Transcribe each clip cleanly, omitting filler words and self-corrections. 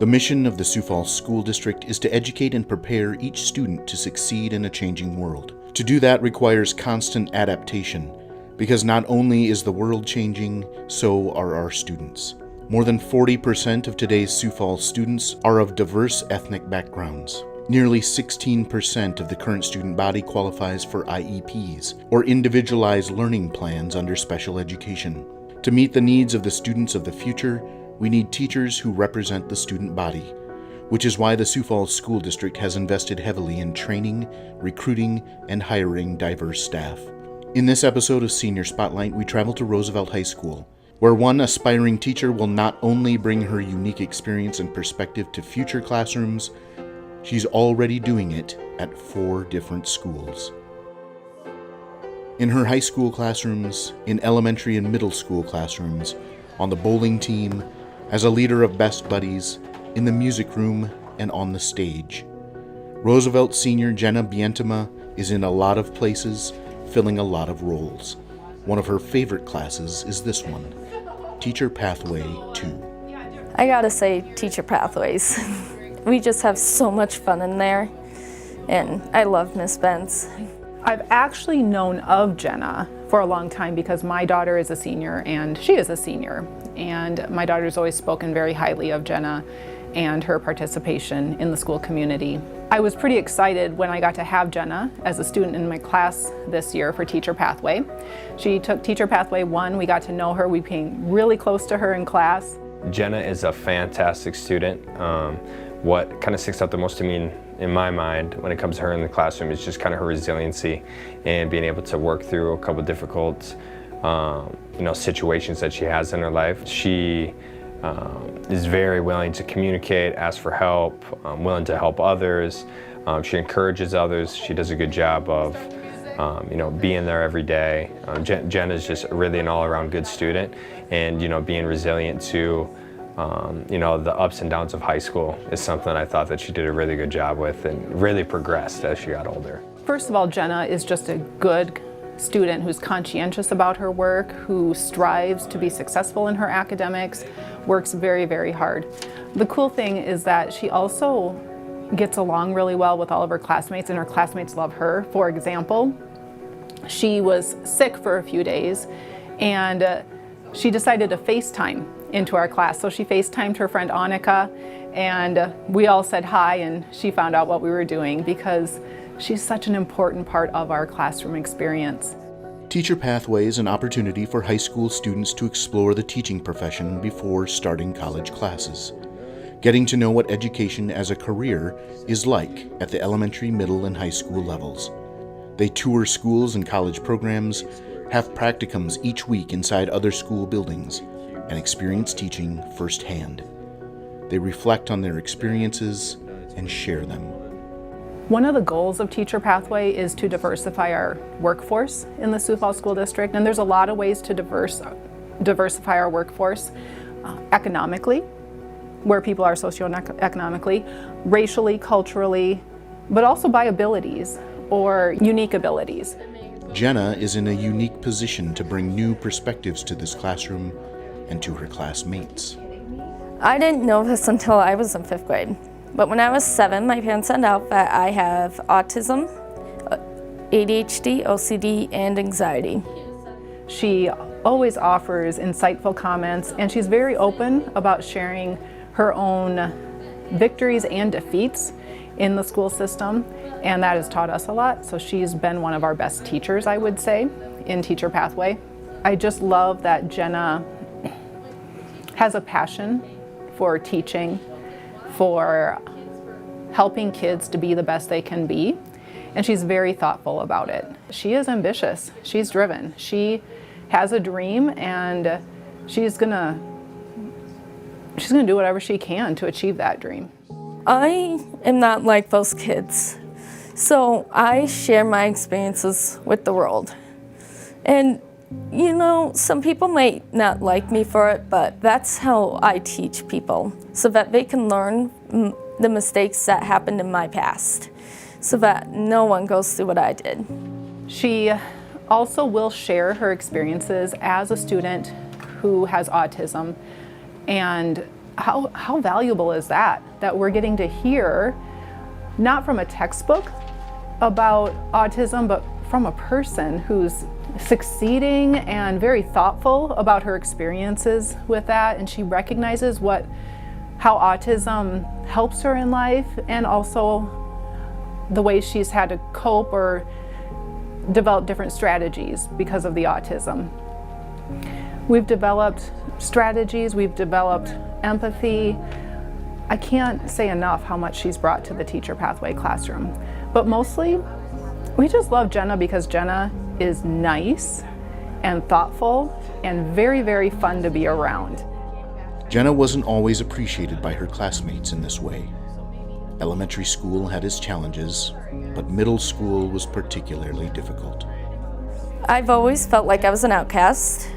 The mission of the Sioux Falls School District is to educate and prepare each student to succeed in a changing world. To do that requires constant adaptation, because not only is the world changing, so are our students. More than 40% of today's Sioux Falls students are of diverse ethnic backgrounds. Nearly 16% of the current student body qualifies for IEPs, or individualized learning plans under special education. To meet the needs of the students of the future, we need teachers who represent the student body, which is why the Sioux Falls School District has invested heavily in training, recruiting, and hiring diverse staff. In this episode of Senior Spotlight, we travel to Roosevelt High School, where one aspiring teacher will not only bring her unique experience and perspective to future classrooms, she's already doing it at 4 different schools. In her high school classrooms, in elementary and middle school classrooms, on the bowling team, as a leader of Best Buddies, in the music room, and on the stage. Roosevelt senior Jenna Beintema is in a lot of places, filling a lot of roles. One of her favorite classes is this one, Teacher Pathway 2. I gotta say, Teacher Pathways. We just have so much fun in there, and I love Miss Benz. I've actually known of Jenna for a long time because my daughter is a senior and she is a senior. And my daughter's always spoken very highly of Jenna and her participation in the school community. I was pretty excited when I got to have Jenna as a student in my class this year for Teacher Pathway. She took Teacher Pathway 1, we got to know her, we became really close to her in class. Jenna is a fantastic student. What kind of sticks out the most to me in my mind when it comes to her in the classroom is just kind of her resiliency and being able to work through a couple difficult situations that she has in her life. She is very willing to communicate, ask for help, willing to help others. She encourages others. She does a good job of being there every day. Jen is just really an all-around good student, and being resilient to the ups and downs of high school is something I thought that she did a really good job with and really progressed as she got older. First of all, Jenna is just a good student who's conscientious about her work, who strives to be successful in her academics, works very, very hard. The cool thing is that she also gets along really well with all of her classmates, and her classmates love her. For example, she was sick for a few days, and she decided to FaceTime into our class. So she FaceTimed her friend Annika, and we all said hi, and she found out what we were doing because she's such an important part of our classroom experience. Teacher Pathway is an opportunity for high school students to explore the teaching profession before starting college classes, getting to know what education as a career is like at the elementary, middle, and high school levels. They tour schools and college programs, have practicums each week inside other school buildings, and experience teaching firsthand. They reflect on their experiences and share them. One of the goals of Teacher Pathway is to diversify our workforce in the Sioux Falls School District, and there's a lot of ways to diversify our workforce economically, where people are socioeconomically, racially, culturally, but also by abilities or unique abilities. Jenna is in a unique position to bring new perspectives to this classroom and to her classmates. I didn't know this until I was in 5th grade. But when I was 7, my parents found out that I have autism, ADHD, OCD, and anxiety. She always offers insightful comments, and she's very open about sharing her own victories and defeats in the school system, and that has taught us a lot. So she's been one of our best teachers, I would say, in Teacher Pathway. I just love that Jenna has a passion for teaching, for helping kids to be the best they can be, and she's very thoughtful about it. She is ambitious, she's driven, she has a dream, and she's gonna do whatever she can to achieve that dream. I am not like those kids, so I share my experiences with the world. And some people might not like me for it, but that's how I teach people, so that they can learn the mistakes that happened in my past, so that no one goes through what I did. She also will share her experiences as a student who has autism, and how valuable is that we're getting to hear, not from a textbook about autism, but from a person who's succeeding and very thoughtful about her experiences with that, and she recognizes how autism helps her in life, and also the way she's had to cope or develop different strategies because of the autism. We've developed strategies, we've developed empathy. I can't say enough how much she's brought to the Teacher Pathway classroom. But mostly, we just love Jenna because Jenna is nice and thoughtful and very, very fun to be around. Jenna wasn't always appreciated by her classmates in this way. Elementary school had its challenges, but middle school was particularly difficult. I've always felt like I was an outcast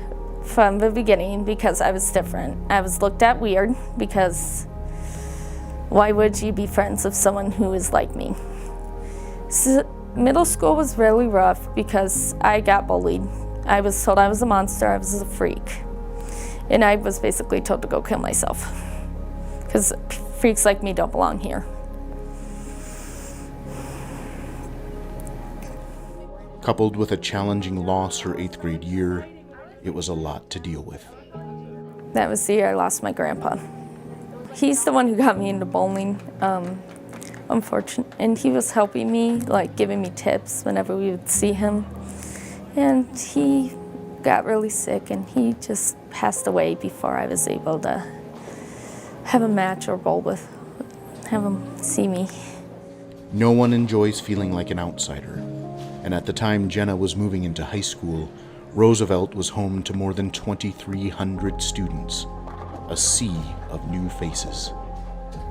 from the beginning because I was different. I was looked at weird because why would you be friends with someone who is like me? So, middle school was really rough because I got bullied. I was told I was a monster, I was a freak. And I was basically told to go kill myself because freaks like me don't belong here. Coupled with a challenging loss her 8th grade year, it was a lot to deal with. That was the year I lost my grandpa. He's the one who got me into bowling, unfortunately, and he was helping me, like giving me tips whenever we would see him. And he got really sick and he just passed away before I was able to have a match or bowl with, have him see me. No one enjoys feeling like an outsider, and at the time Jenna was moving into high school, Roosevelt was home to more than 2,300 students, a sea of new faces.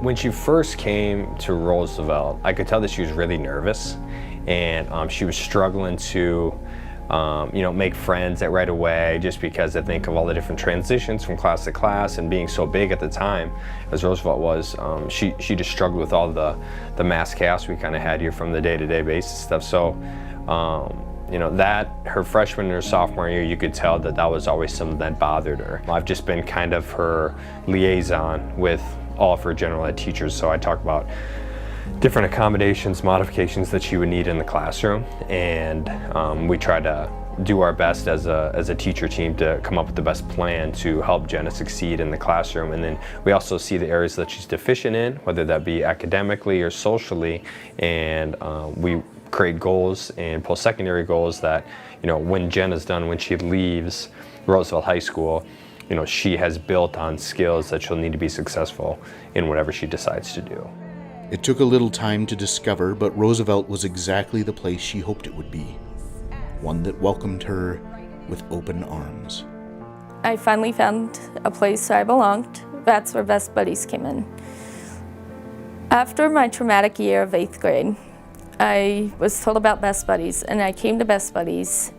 When she first came to Roosevelt, I could tell that she was really nervous, and she was struggling to make friends right away, just because I think of all the different transitions from class to class, and being so big at the time as Roosevelt was, she just struggled with all the mass chaos we kind of had here from the day-to-day basis stuff. So that her freshman and her sophomore year, you could tell that was always something that bothered her. I've just been kind of her liaison with all of her general ed teachers, so I talk about different accommodations, modifications that she would need in the classroom, and we try to do our best as a teacher team to come up with the best plan to help Jenna succeed in the classroom. And then we also see the areas that she's deficient in, whether that be academically or socially, and we create goals and post-secondary goals that, when Jenna's done, when she leaves Roosevelt High School, she has built on skills that she'll need to be successful in whatever she decides to do. It took a little time to discover, but Roosevelt was exactly the place she hoped it would be. One that welcomed her with open arms. I finally found a place where I belonged. That's where Best Buddies came in. After my traumatic year of 8th grade, I was told about Best Buddies, and I came to Best Buddies,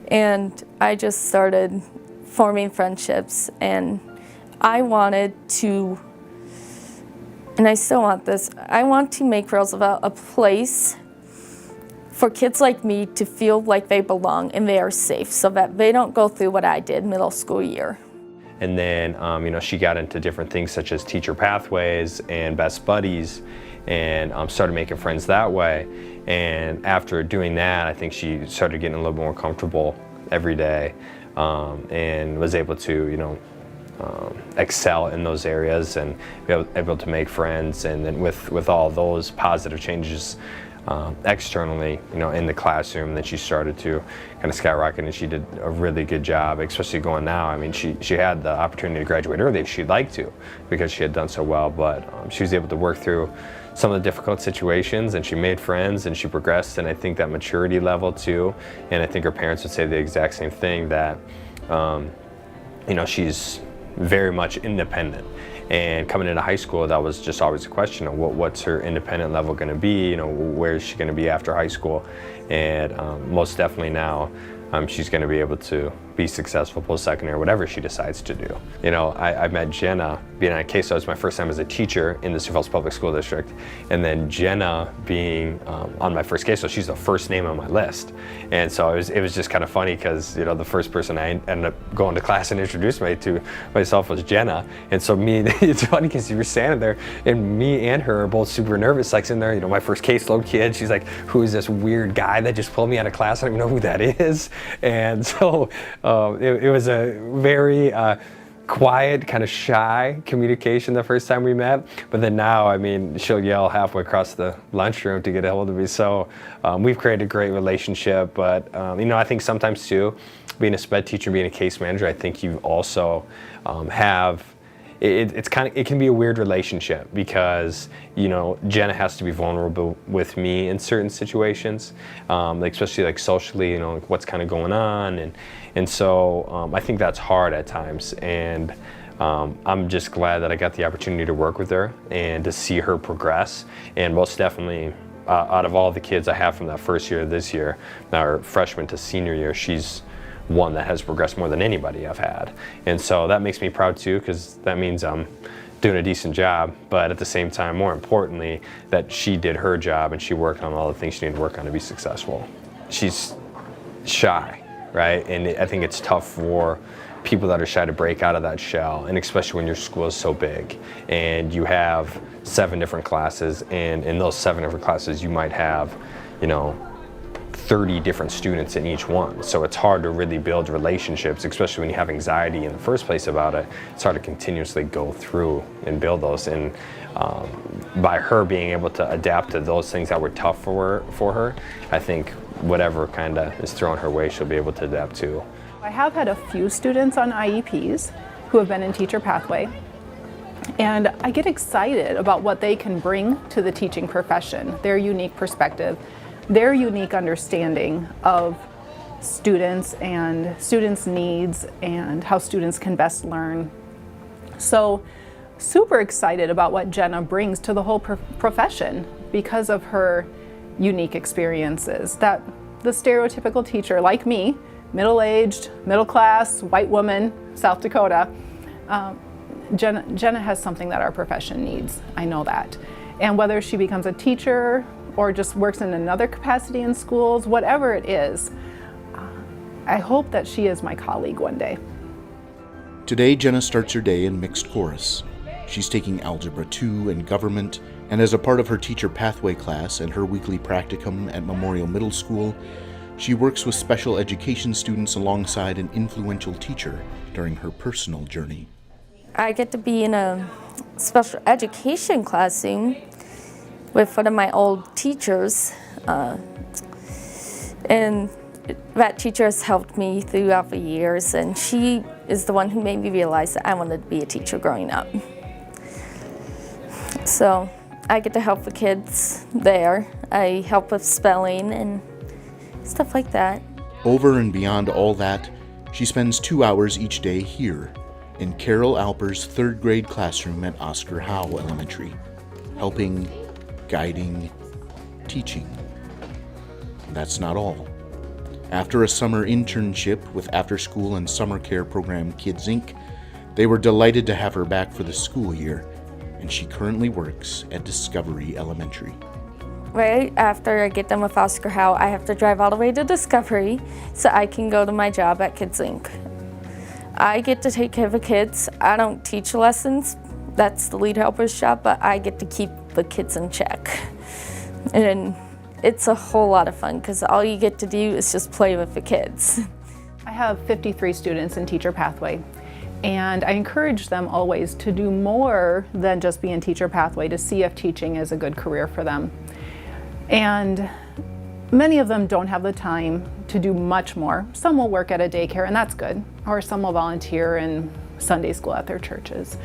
and I just started forming friendships, and I wanted to, and I still want this, I want to make Roosevelt a place for kids like me to feel like they belong and they are safe, so that they don't go through what I did middle school year. And then, she got into different things such as Teacher Pathways and Best Buddies, and started making friends that way. And after doing that, I think she started getting a little more comfortable every day, and was able to, excel in those areas and be able to make friends. And then with all those positive changes externally, in the classroom, that she started to kind of skyrocket, and she did a really good job, especially going now. I mean, she had the opportunity to graduate early if she'd like to, because she had done so well, but she was able to work through some of the difficult situations, and she made friends, and she progressed, and I think that maturity level too, and I think her parents would say the exact same thing, that she's very much independent. And coming into high school, that was just always a question of what's her independent level going to be, where is she going to be after high school. And most definitely now, she's going to be able to be successful post-secondary, whatever she decides to do. You know, I met Jenna being on case, so it was my first time as a teacher in the Sioux Falls Public School District, and then Jenna being on my first case, so she's the first name on my list. And so it was just kind of funny because, you know, the first person I ended up going to class and introduced to myself was Jenna. And so it's funny because you were standing there and me and her are both super nervous, like sitting there, you know, my first caseload kid, she's like, who is this weird guy that just pulled me out of class? I don't even know who that is. And so it was a very quiet, kind of shy communication the first time we met. But then now, I mean, she'll yell halfway across the lunchroom to get a hold of me. So we've created a great relationship. But, you know, I think sometimes too, being a sped teacher, being a case manager, I think you also have it can be a weird relationship because, you know, Jenna has to be vulnerable with me in certain situations, like especially like socially, you know, like what's kind of going on, and so I think that's hard at times, and I'm just glad that I got the opportunity to work with her and to see her progress, and most definitely out of all the kids I have from that first year to this year, our freshman to senior year, she's one that has progressed more than anybody I've had. And so that makes me proud too, because that means I'm doing a decent job, but at the same time, more importantly, that she did her job and she worked on all the things she needed to work on to be successful. She's shy, right? And I think it's tough for people that are shy to break out of that shell, and especially when your school is so big and you have 7 different classes, and in those 7 different classes you might have, you know, 30 different students in each one. So it's hard to really build relationships, especially when you have anxiety in the first place about it. It's hard to continuously go through and build those. And by her being able to adapt to those things that were tough for her, I think whatever kind of is thrown her way, she'll be able to adapt to. I have had a few students on IEPs who have been in Teacher Pathway, and I get excited about what they can bring to the teaching profession, their unique perspective, their unique understanding of students and students' needs and how students can best learn. So super excited about what Jenna brings to the whole profession because of her unique experiences. That the stereotypical teacher like me, middle-aged, middle-class, white woman, South Dakota, Jenna has something that our profession needs. I know that. And whether she becomes a teacher or just works in another capacity in schools, whatever it is, I hope that she is my colleague one day. Today, Jenna starts her day in mixed chorus. She's taking Algebra 2 and Government, and as a part of her Teacher Pathway class and her weekly practicum at Memorial Middle School, she works with special education students alongside an influential teacher during her personal journey. I get to be in a special education classroom with one of my old teachers, and that teacher has helped me throughout the years, and she is the one who made me realize that I wanted to be a teacher growing up. So I get to help the kids there. I help with spelling and stuff like that. Over and beyond all that, she spends 2 hours each day here in Carol Alper's 3rd grade classroom at Oscar Howe Elementary, helping, guiding, teaching. That's not all. After a summer internship with after-school and summer care program Kids Inc., they were delighted to have her back for the school year, and she currently works at Discovery Elementary. Right after I get done with Oscar Howe, I have to drive all the way to Discovery so I can go to my job at Kids Inc. I get to take care of the kids. I don't teach lessons. That's the lead helper's job, but I get to keep the kids in check. And it's a whole lot of fun because all you get to do is just play with the kids. I have 53 students in Teacher Pathway, and I encourage them always to do more than just be in Teacher Pathway to see if teaching is a good career for them. And many of them don't have the time to do much more. Some will work at a daycare, and that's good, or some will volunteer in Sunday school at their churches.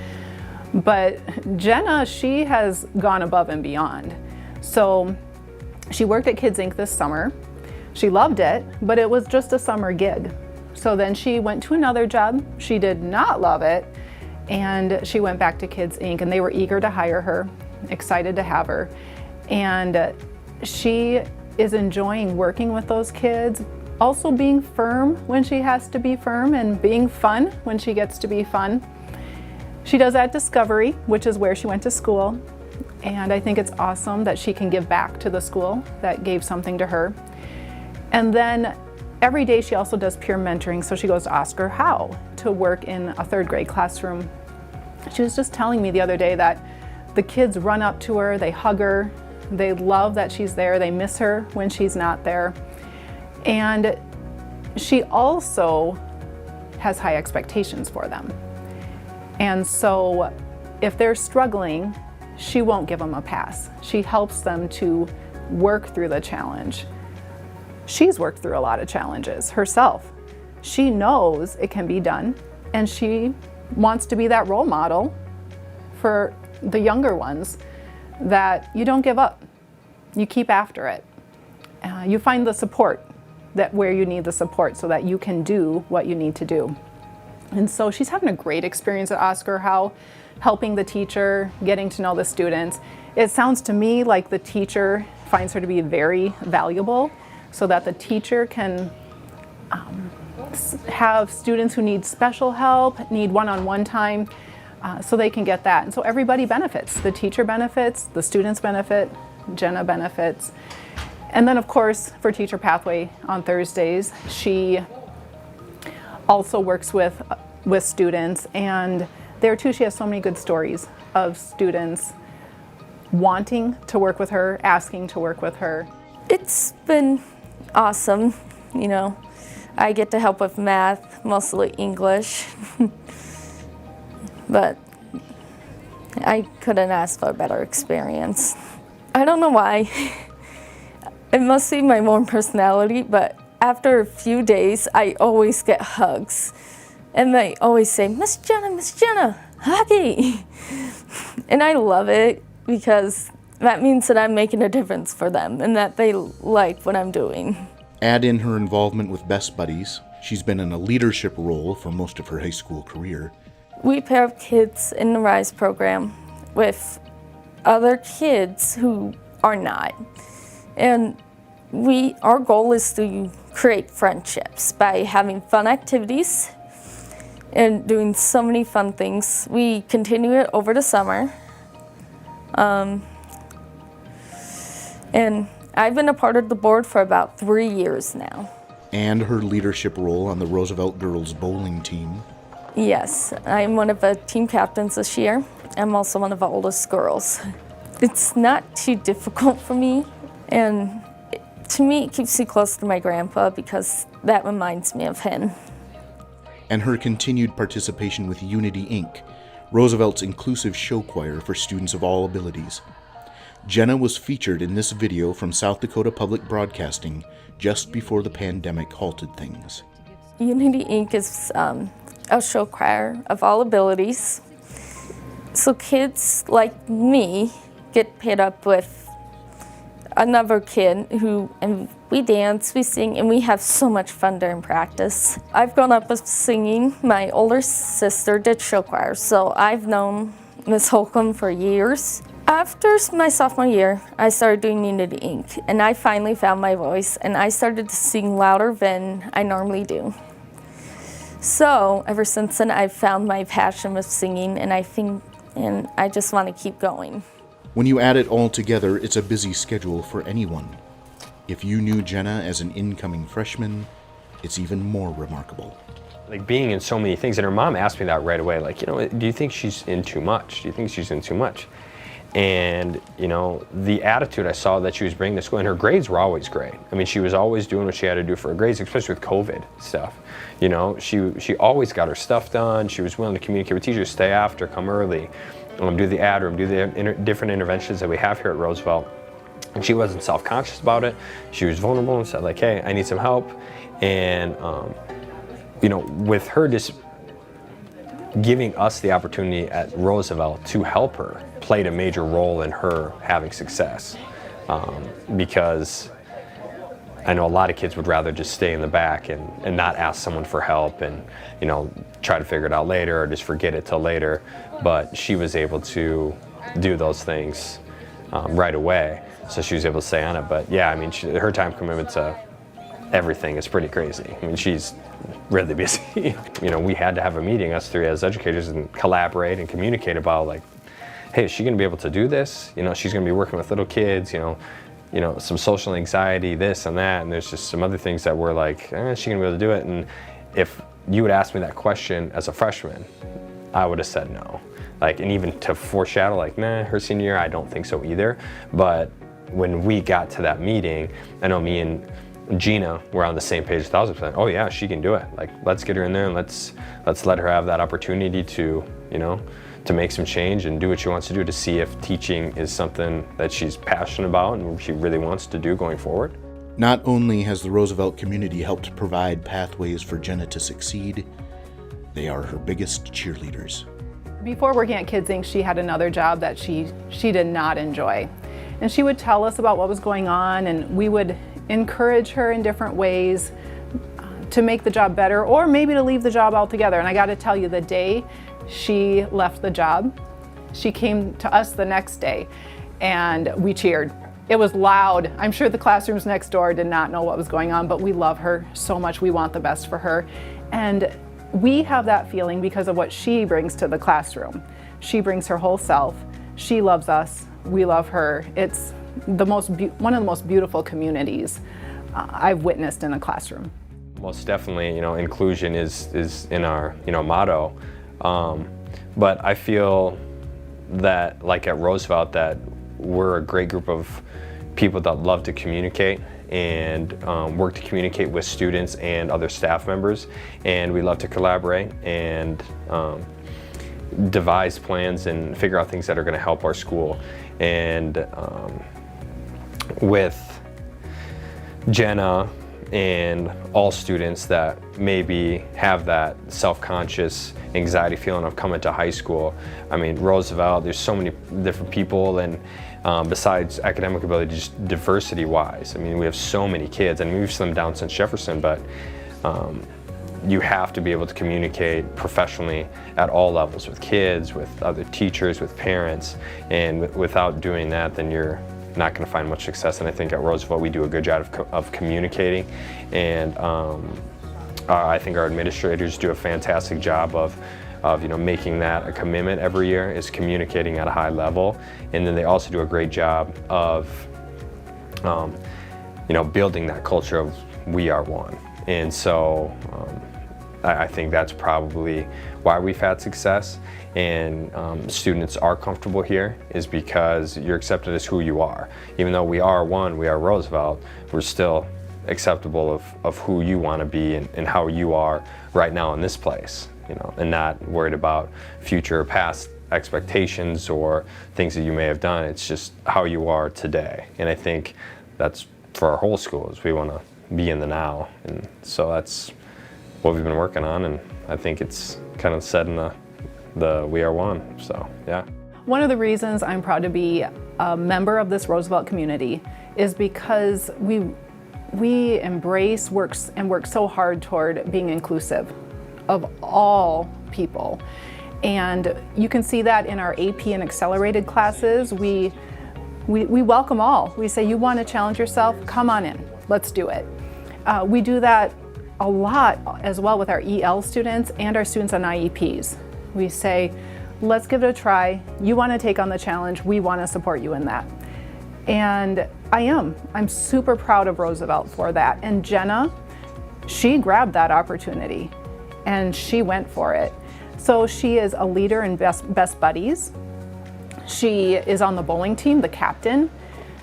But Jenna, she has gone above and beyond. So she worked at Kids Inc. this summer. She loved it, but it was just a summer gig. So then she went to another job. She did not love it, and she went back to Kids Inc., and they were eager to hire her, excited to have her. And she is enjoying working with those kids, also being firm when she has to be firm and being fun when she gets to be fun. She does at Discovery, which is where she went to school, and I think it's awesome that she can give back to the school that gave something to her. And then every day she also does peer mentoring, so she goes to Oscar Howe to work in a 3rd grade classroom. She was just telling me the other day that the kids run up to her, they hug her, they love that she's there, they miss her when she's not there. And she also has high expectations for them. And so if they're struggling, she won't give them a pass. She helps them to work through the challenge. She's worked through a lot of challenges herself. She knows it can be done, and she wants to be that role model for the younger ones, that you don't give up. You keep after it. You find the support where you need the support so that you can do what you need to do. And so she's having a great experience at Oscar Howe, helping the teacher, getting to know the students. It sounds to me like the teacher finds her to be very valuable, so that the teacher can have students who need special help, need one-on-one time, so they can get that. And so everybody benefits. The teacher benefits, the students benefit, Jenna benefits. And then of course, for Teacher Pathway on Thursdays, she also works with students, and there too she has so many good stories of students wanting to work with her, asking to work with her. It's been awesome, you know. I get to help with math, mostly English, but I couldn't ask for a better experience. I don't know why. It must be my warm personality, but after a few days, I always get hugs. And they always say, Miss Jenna, huggy. And I love it because that means that I'm making a difference for them and that they like what I'm doing. Add in her involvement with Best Buddies. She's been in a leadership role for most of her high school career. We pair up kids in the RISE program with other kids who are not. And our goal is to create friendships by having fun activities and doing so many fun things. We continue it over the summer. And I've been a part of the board for about 3 years now. And her leadership role on the Roosevelt girls bowling team. Yes, I'm one of the team captains this year. I'm also one of the oldest girls. It's not too difficult for me, and to me it keeps me close to my grandpa because that reminds me of him. And her continued participation with Unity Inc., Roosevelt's inclusive show choir for students of all abilities. Jenna was featured in this video from South Dakota Public Broadcasting just before the pandemic halted things. Unity Inc. is a show choir of all abilities. So kids like me get paired up with another kid and we dance, we sing, and we have so much fun during practice. I've grown up with singing. My older sister did show choir, so I've known Miss Holcomb for years. After my sophomore year, I started doing Unity Inc., and I finally found my voice, and I started to sing louder than I normally do. So ever since then, I've found my passion with singing, and I just want to keep going. When you add it all together, it's a busy schedule for anyone. If you knew Jenna as an incoming freshman, it's even more remarkable. Like being in so many things, and her mom asked me that right away, like, you know, do you think she's in too much? Do you think she's in too much? And, you know, the attitude I saw that she was bringing to school, and her grades were always great. I mean, she was always doing what she had to do for her grades, especially with COVID stuff. You know, she always got her stuff done. She was willing to communicate with teachers, stay after, come early, do the ad room, do the different interventions that we have here at Roosevelt. And she wasn't self-conscious about it. She was vulnerable and said, like, hey, I need some help. And, you know, with her just giving us the opportunity at Roosevelt to help her played a major role in her having success, because I know a lot of kids would rather just stay in the back and not ask someone for help and, you know, try to figure it out later or just forget it till later. But she was able to do those things right away, so she was able to stay on it. But yeah, I mean, her time commitment to everything is pretty crazy. I mean, she's really busy. You know, we had to have a meeting, us three as educators, and collaborate and communicate about, like, hey, is she gonna be able to do this? You know, she's gonna be working with little kids, you know, some social anxiety, this and that, and there's just some other things that we're like, is she gonna be able to do it? And if you would ask me that question as a freshman, I would have said no. Like, and even to foreshadow, like, nah, her senior year, I don't think so either. But when we got to that meeting, I know me and Jenna were on the same page 1,000%. Oh yeah, she can do it. Like, let's get her in there and let's let her have that opportunity to, you know, to make some change and do what she wants to do, to see if teaching is something that she's passionate about and she really wants to do going forward. Not only has the Roosevelt community helped provide pathways for Jenna to succeed, they are her biggest cheerleaders. Before working at Kids Inc., she had another job that she did not enjoy. And she would tell us about what was going on, and we would encourage her in different ways to make the job better, or maybe to leave the job altogether. And I got to tell you, the day she left the job, she came to us the next day and we cheered. It was loud. I'm sure the classrooms next door did not know what was going on, but we love her so much. We want the best for her. And we have that feeling because of what she brings to the classroom. She brings her whole self. She loves us. We love her. It's one of the most beautiful communities I've witnessed in a classroom. Most definitely, you know, inclusion is in our, you know, motto. But I feel that, like at Roosevelt, that we're a great group of people that love to communicate and work to communicate with students and other staff members, and we love to collaborate and devise plans and figure out things that are going to help our school. And with Jenna and all students that maybe have that self-conscious anxiety feeling of coming to high school, I mean, Roosevelt, there's so many different people, and besides academic ability, just diversity-wise, I mean, we have so many kids, and we've slimmed down since Jefferson, but you have to be able to communicate professionally at all levels with kids, with other teachers, with parents, and without doing that, then you're not going to find much success. And I think at Roosevelt we do a good job of communicating, and I think our administrators do a fantastic job of you know, making that a commitment every year, is communicating at a high level. And then they also do a great job of you know, building that culture of we are one. And so I think that's probably why we've had success, and students are comfortable here, is because you're accepted as who you are. Even though we are one, we are Roosevelt, we're still acceptable of who you want to be and how you are right now in this place, you know, and not worried about future or past expectations or things that you may have done. It's just how you are today. And I think that's for our whole school, is we want to be in the now. And so that's what we've been working on, and I think it's kind of set in the we are one, so yeah. One of the reasons I'm proud to be a member of this Roosevelt community is because we embrace, work so hard toward being inclusive of all people. And you can see that in our AP and accelerated classes. We welcome all. We say, you want to challenge yourself? Come on in, let's do it. We do that a lot as well with our EL students and our students on IEPs. We say, let's give it a try. You want to take on the challenge, we want to support you in that. And I'm super proud of Roosevelt for that. And Jenna, she grabbed that opportunity and she went for it. So she is a leader in Best Buddies. She is on the bowling team, the captain.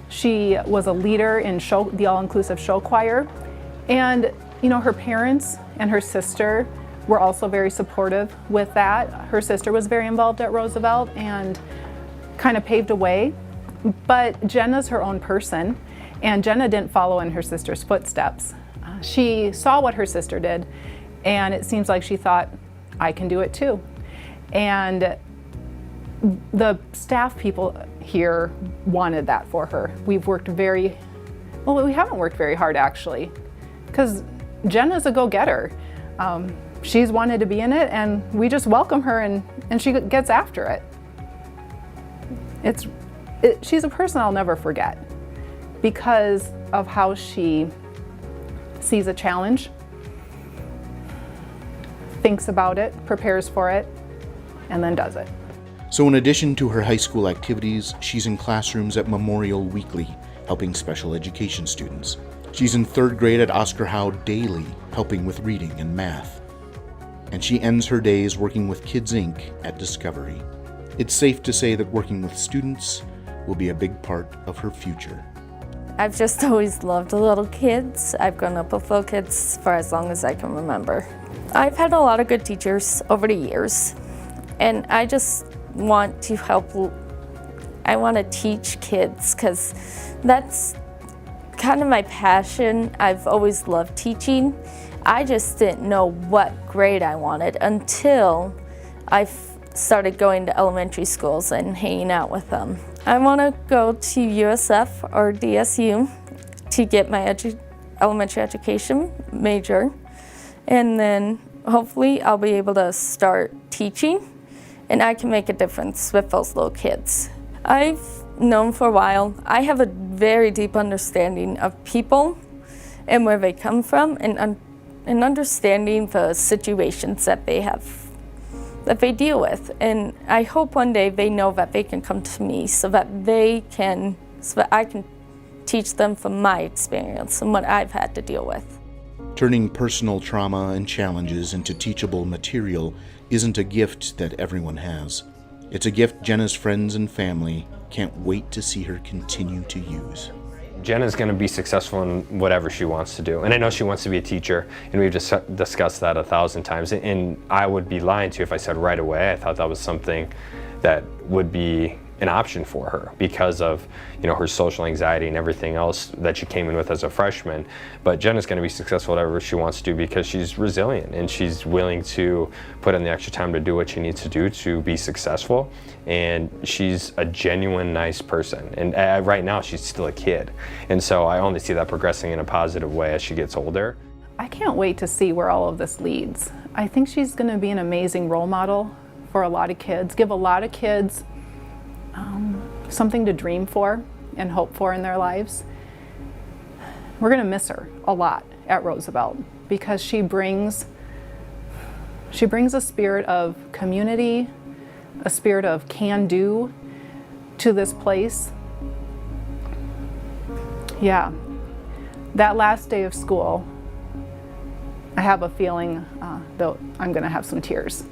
She was a leader in the all-inclusive show choir. And you know, her parents and her sister were also very supportive with that. Her sister was very involved at Roosevelt and kind of paved a way. But Jenna's her own person, and Jenna didn't follow in her sister's footsteps. She saw what her sister did, and it seems like she thought, I can do it too. And the staff people here wanted that for her. We haven't worked very hard actually, because Jenna's a go-getter. She's wanted to be in it, and we just welcome her, and she gets after it. She's a person I'll never forget because of how she sees a challenge, thinks about it, prepares for it, and then does it. So in addition to her high school activities, she's in classrooms at Memorial weekly, helping special education students. She's in 3rd grade at Oscar Howe daily, helping with reading and math. And she ends her days working with Kids Inc. at Discovery. It's safe to say that working with students will be a big part of her future. I've just always loved little kids. I've grown up with little kids for as long as I can remember. I've had a lot of good teachers over the years, and I just want to help. I want to teach kids because that's kind of my passion. I've always loved teaching. I just didn't know what grade I wanted until I started going to elementary schools and hanging out with them. I want to go to USF or DSU to get my elementary education major, and then hopefully I'll be able to start teaching and I can make a difference with those little kids. I've known for a while, I have a very deep understanding of people and where they come from, and understanding the situations that they have, that they deal with. And I hope one day they know that they can come to me so that I can teach them from my experience and what I've had to deal with. Turning personal trauma and challenges into teachable material isn't a gift that everyone has. It's a gift Jenna's friends and family can't wait to see her continue to use. Jenna's going to be successful in whatever she wants to do. And I know she wants to be a teacher, and we've just discussed that 1,000 times. And I would be lying to you if I said right away I thought that was something that would be an option for her because of, her social anxiety and everything else that she came in with as a freshman. But Jenna's going to be successful whatever she wants to do because she's resilient and she's willing to put in the extra time to do what she needs to do to be successful. And she's a genuine, nice person. And right now she's still a kid. And so I only see that progressing in a positive way as she gets older. I can't wait to see where all of this leads. I think she's going to be an amazing role model for a lot of kids, give a lot of kids something to dream for and hope for in their lives. We're going to miss her a lot at Roosevelt because she brings a spirit of community, a spirit of can-do to this place. Yeah, that last day of school, I have a feeling that I'm going to have some tears.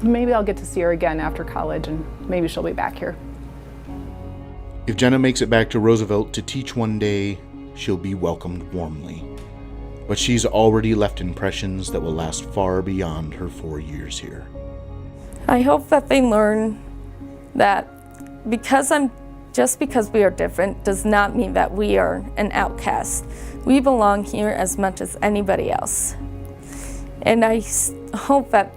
Maybe I'll get to see her again after college, and maybe she'll be back here. If Jenna makes it back to Roosevelt to teach one day, she'll be welcomed warmly. But she's already left impressions that will last far beyond her 4 years here. I hope that they learn that just because we are different does not mean that we are an outcast. We belong here as much as anybody else. And I hope that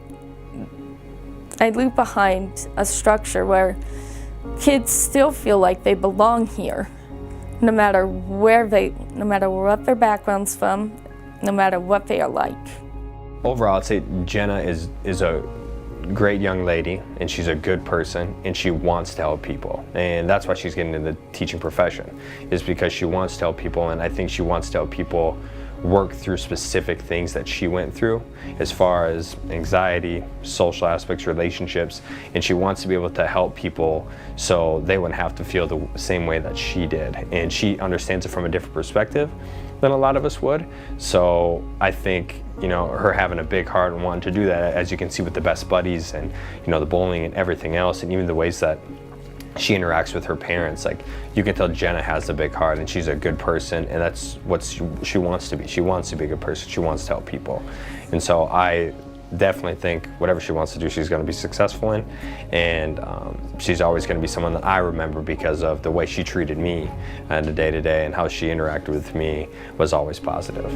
I leave behind a structure where kids still feel like they belong here, no matter what their background's from, no matter what they are like. Overall, I'd say Jenna is a great young lady, and she's a good person, and she wants to help people. And that's why she's getting into the teaching profession, is because she wants to help people, and I think she wants to help people work through specific things that she went through as far as anxiety, social aspects, relationships, and she wants to be able to help people so they wouldn't have to feel the same way that she did. And she understands it from a different perspective than a lot of us would. So I think, her having a big heart and wanting to do that, as you can see with the best buddies and, the bowling and everything else, and even the ways that she interacts with her parents, like you can tell Jenna has a big heart and she's a good person, and that's what she wants to be. She wants to be a good person. She wants to help people. And so I definitely think whatever she wants to do, she's going to be successful in. And she's always going to be someone that I remember because of the way she treated me and the day-to-day, and how she interacted with me was always positive.